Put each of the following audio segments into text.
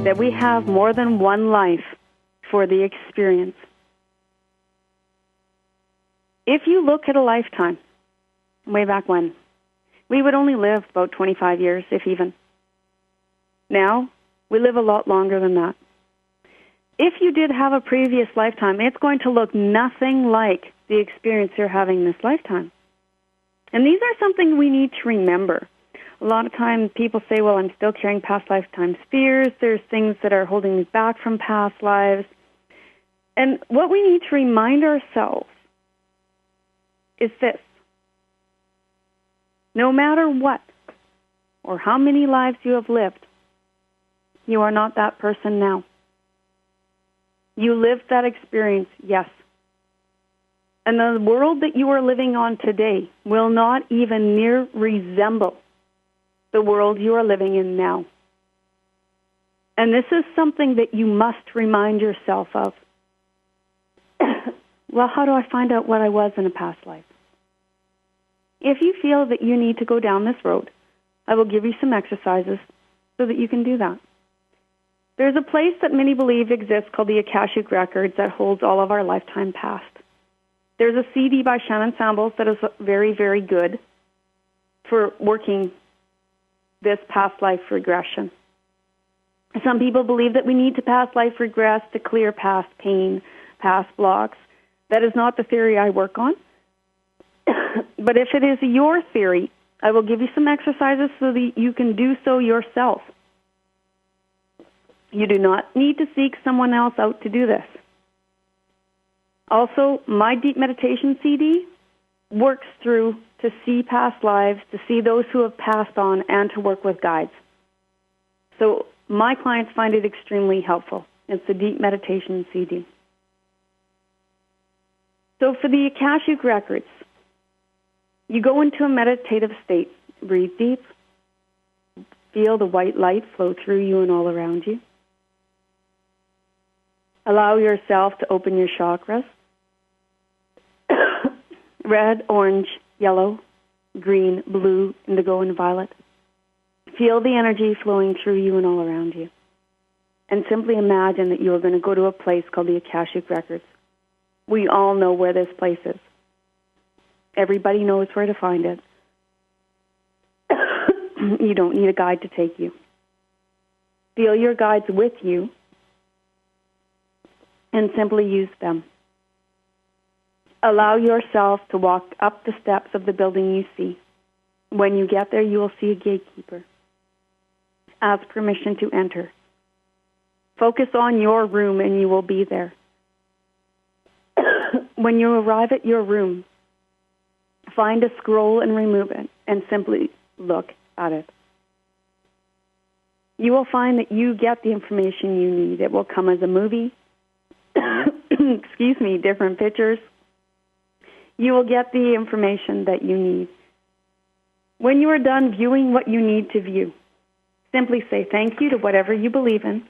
that we have more than one life for the experience. If you look at a lifetime, way back when, we would only live about 25 years, if even. Now, we live a lot longer than that. If you did have a previous lifetime, it's going to look nothing like the experience you're having this lifetime. And these are something we need to remember. A lot of times people say, well, I'm still carrying past lifetimes fears. There's things that are holding me back from past lives. And what we need to remind ourselves is this. No matter what or how many lives you have lived, you are not that person now. You lived that experience, yes. And the world that you are living on today will not even near resemble the world you are living in now. And this is something that you must remind yourself of. Well, how do I find out what I was in a past life? If you feel that you need to go down this road, I will give you some exercises so that you can do that. There's a place that many believe exists called the Akashic Records that holds all of our lifetime past. There's a CD by Shannon Samples that is very, very good for working this past life regression. Some people believe that we need to past life regress to clear past pain, past blocks. That is not the theory I work on. But if it is your theory, I will give you some exercises so that you can do so yourself. You do not need to seek someone else out to do this. Also, my deep meditation CD works through to see past lives, to see those who have passed on, and to work with guides. So my clients find it extremely helpful. It's a deep meditation CD. So for the Akashic Records, you go into a meditative state. Breathe deep. Feel the white light flow through you and all around you. Allow yourself to open your chakras. Red, orange, yellow, green, blue, indigo, and violet. Feel the energy flowing through you and all around you. And simply imagine that you are going to go to a place called the Akashic Records. We all know where this place is. Everybody knows where to find it. You don't need a guide to take you. Feel your guides with you and simply use them. Allow yourself to walk up the steps of the building you see. When you get there, you will see a gatekeeper. Ask permission to enter. Focus on your room and you will be there. When you arrive at your room, find a scroll and remove it and simply look at it. You will find that you get the information you need. It will come as a movie, different pictures. You will get the information that you need. When you are done viewing what you need to view, simply say thank you to whatever you believe in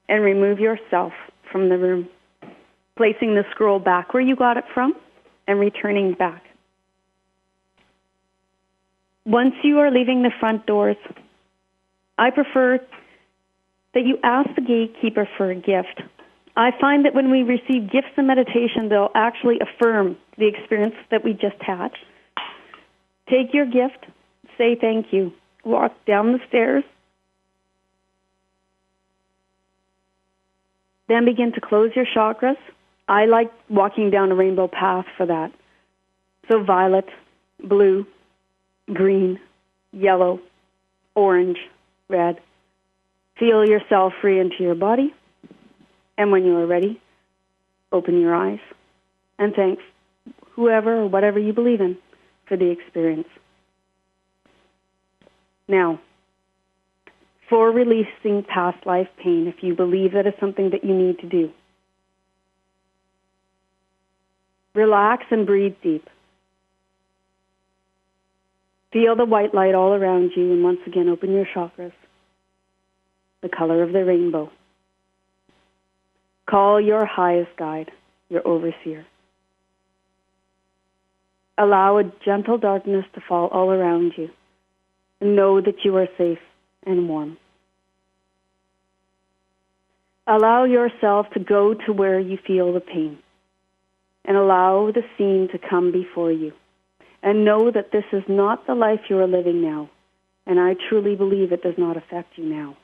and remove yourself from the room, placing the scroll back where you got it from and returning back. Once you are leaving the front doors, I prefer that you ask the gatekeeper for a gift. I find that when we receive gifts in meditation, they'll actually affirm the experience that we just had. Take your gift, say thank you, walk down the stairs, then begin to close your chakras. I like walking down a rainbow path for that. So violet, blue, green, yellow, orange, red. Feel yourself free into your body. And when you are ready, open your eyes and thank whoever or whatever you believe in for the experience. Now, for releasing past life pain, if you believe that is something that you need to do, relax and breathe deep. Feel the white light all around you, and once again, open your chakras, the color of the rainbow. Call your highest guide, your overseer. Allow a gentle darkness to fall all around you, and know that you are safe and warm. Allow yourself to go to where you feel the pain and allow the scene to come before you. And know that this is not the life you are living now. And I truly believe it does not affect you now.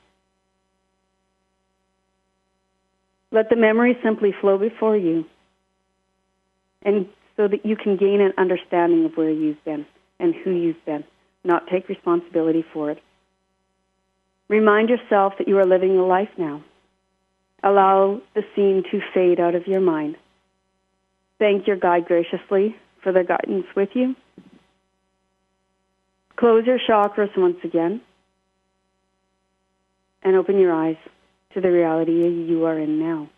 Let the memory simply flow before you, and so that you can gain an understanding of where you've been and who you've been, not take responsibility for it. Remind yourself that you are living a life now. Allow the scene to fade out of your mind. Thank your guide graciously for their guidance with you. Close your chakras once again and open your eyes to the reality you are in now.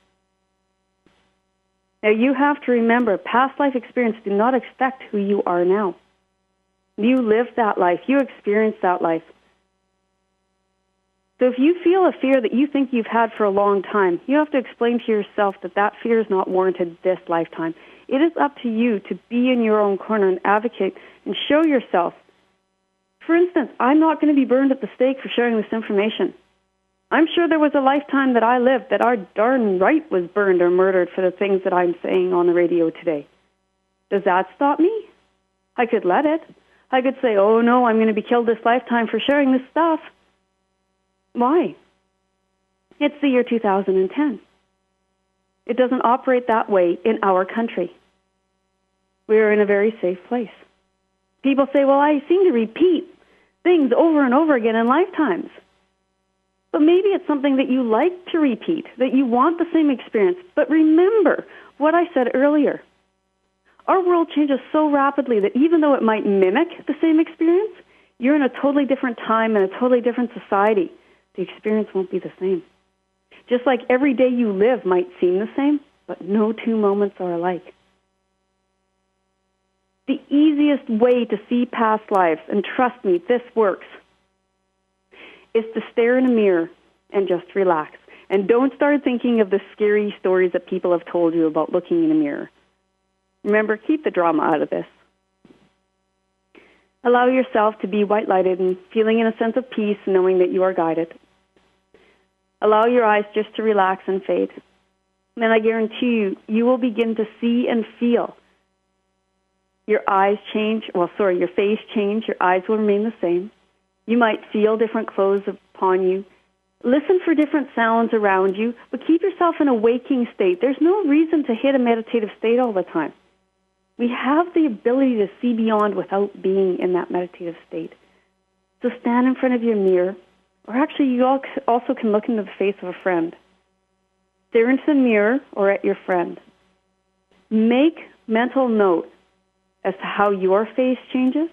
Now you have to remember, past life experience did not affect who you are now. You lived that life. You experienced that life. So if you feel a fear that you think you've had for a long time, you have to explain to yourself that that fear is not warranted this lifetime. It is up to you to be in your own corner and advocate and show yourself. For instance, I'm not going to be burned at the stake for sharing this information. I'm sure there was a lifetime that I lived that our darn right was burned or murdered for the things that I'm saying on the radio today. Does that stop me? I could let it. I could say, oh no, I'm going to be killed this lifetime for sharing this stuff. Why? It's the year 2010. It doesn't operate that way in our country. We are in a very safe place. People say, well, I seem to repeat things over and over again in lifetimes. But maybe it's something that you like to repeat, that you want the same experience. But remember what I said earlier. Our world changes so rapidly that even though it might mimic the same experience, you're in a totally different time and a totally different society. The experience won't be the same. Just like every day you live might seem the same, but no two moments are alike. The easiest way to see past lives, and trust me, this works, is to stare in a mirror and just relax. And don't start thinking of the scary stories that people have told you about looking in a mirror. Remember, keep the drama out of this. Allow yourself to be white-lighted and feeling in a sense of peace, knowing that you are guided. Allow your eyes just to relax and fade. And then I guarantee you, you will begin to see and feel your eyes change, your face change, your eyes will remain the same. You might feel different clothes upon you. Listen for different sounds around you, but keep yourself in a waking state. There's no reason to hit a meditative state all the time. We have the ability to see beyond without being in that meditative state. So stand in front of your mirror, or actually you also can look into the face of a friend. Stare into the mirror or at your friend. Make mental note as to how your face changes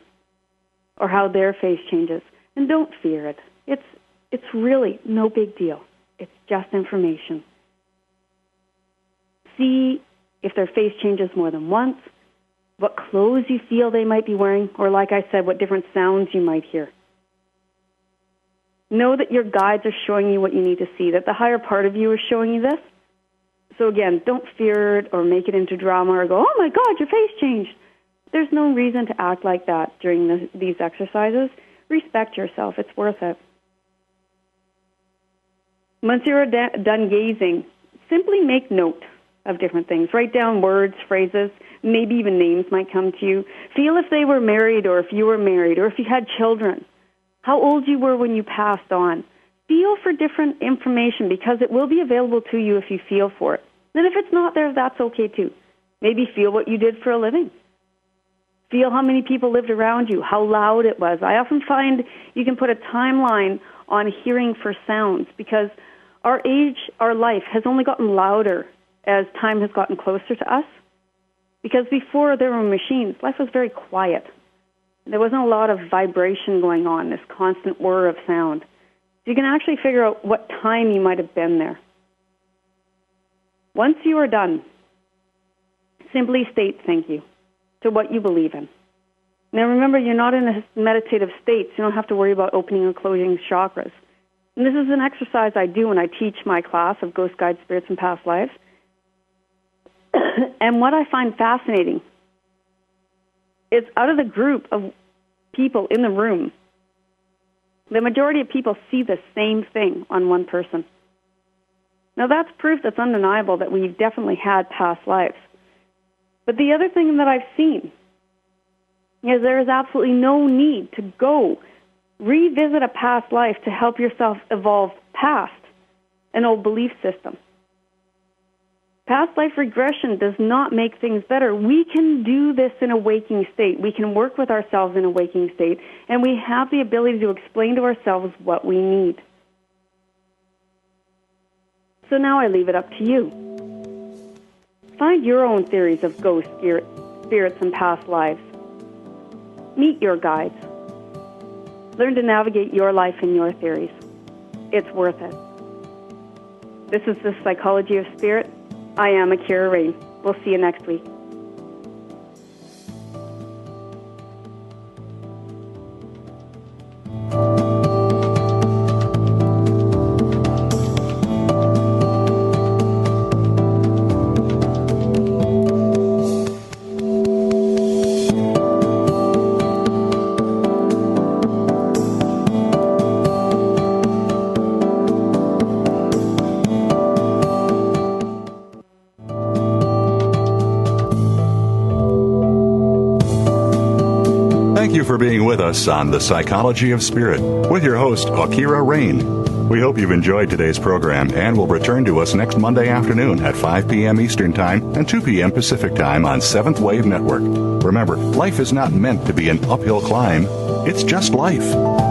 or how their face changes. And don't fear it. It's really no big deal. It's just information. See if their face changes more than once, what clothes you feel they might be wearing, or like I said, what different sounds you might hear. Know that your guides are showing you what you need to see, that the higher part of you is showing you this. So again, don't fear it or make it into drama or go, oh my God, your face changed. There's no reason to act like that during these exercises. Respect yourself. It's worth it. Once you're done gazing, simply make note of different things. Write down words, phrases, maybe even names might come to you. Feel if they were married or if you were married or if you had children. How old you were when you passed on. Feel for different information because it will be available to you if you feel for it. And if it's not there, that's okay too. Maybe feel what you did for a living. Feel how many people lived around you, how loud it was. I often find you can put a timeline on hearing for sounds because our age, our life has only gotten louder as time has gotten closer to us. Because before there were machines, life was very quiet. There wasn't a lot of vibration going on, this constant whir of sound. So you can actually figure out what time you might have been there. Once you are done, simply state thank you to what you believe in. Now remember, you're not in a meditative state, so you don't have to worry about opening or closing chakras. And this is an exercise I do when I teach my class of Ghost Guide Spirits and Past Lives. And what I find fascinating is out of the group of people in the room, the majority of people see the same thing on one person. Now, that's proof that's undeniable that we've definitely had past lives. But the other thing that I've seen is there is absolutely no need to go revisit a past life to help yourself evolve past an old belief system. Past life regression does not make things better. We can do this in a waking state. We can work with ourselves in a waking state, and we have the ability to explain to ourselves what we need. So now I leave it up to you. Find your own theories of ghosts, spirits, and past lives. Meet your guides. Learn to navigate your life and your theories. It's worth it. This is the Psychology of Spirit. I am AuKeeRa Rayne. We'll see you next week. Thank you for being with us on The Psychology of Spirit with your host, AuKeeRa Rayne. We hope you've enjoyed today's program and will return to us next Monday afternoon at 5 p.m. Eastern Time and 2 p.m. Pacific Time on 7th Wave Network. Remember, life is not meant to be an uphill climb. It's just life.